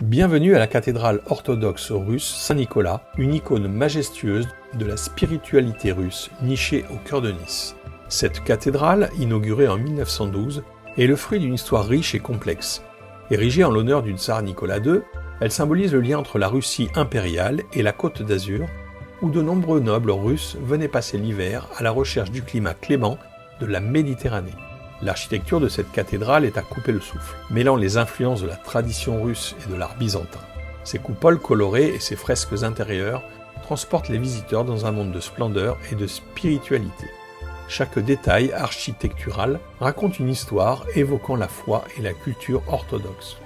Bienvenue à la cathédrale orthodoxe russe Saint-Nicolas, une icône majestueuse de la spiritualité russe nichée au cœur de Nice. Cette cathédrale, inaugurée en 1912, est le fruit d'une histoire riche et complexe. Érigée en l'honneur du tsar Nicolas II, elle symbolise le lien entre la Russie impériale et la Côte d'Azur, où de nombreux nobles russes venaient passer l'hiver à la recherche du climat clément de la Méditerranée. L'architecture de cette cathédrale est à couper le souffle, mêlant les influences de la tradition russe et de l'art byzantin. Ses coupoles colorées et ses fresques intérieures transportent les visiteurs dans un monde de splendeur et de spiritualité. Chaque détail architectural raconte une histoire évoquant la foi et la culture orthodoxe.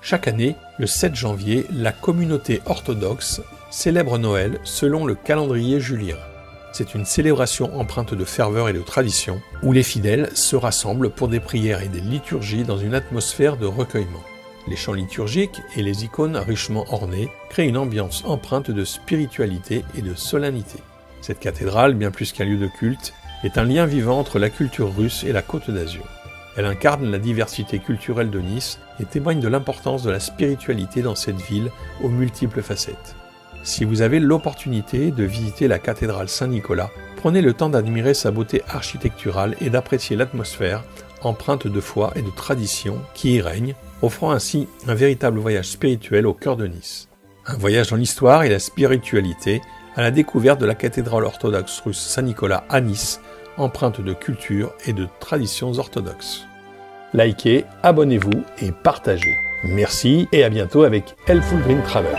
Chaque année, le 7 janvier, la communauté orthodoxe célèbre Noël selon le calendrier julien. C'est une célébration empreinte de ferveur et de tradition, où les fidèles se rassemblent pour des prières et des liturgies dans une atmosphère de recueillement. Les chants liturgiques et les icônes richement ornées créent une ambiance empreinte de spiritualité et de solennité. Cette cathédrale, bien plus qu'un lieu de culte, est un lien vivant entre la culture russe et la Côte d'Azur. Elle incarne la diversité culturelle de Nice et témoigne de l'importance de la spiritualité dans cette ville aux multiples facettes. Si vous avez l'opportunité de visiter la cathédrale Saint-Nicolas, prenez le temps d'admirer sa beauté architecturale et d'apprécier l'atmosphère empreinte de foi et de tradition qui y règne, offrant ainsi un véritable voyage spirituel au cœur de Nice. Un voyage dans l'histoire et la spiritualité à la découverte de la cathédrale orthodoxe russe Saint-Nicolas à Nice, empreinte de culture et de traditions orthodoxes. Likez, abonnez-vous et partagez. Merci et à bientôt avec Helpful Green Travel.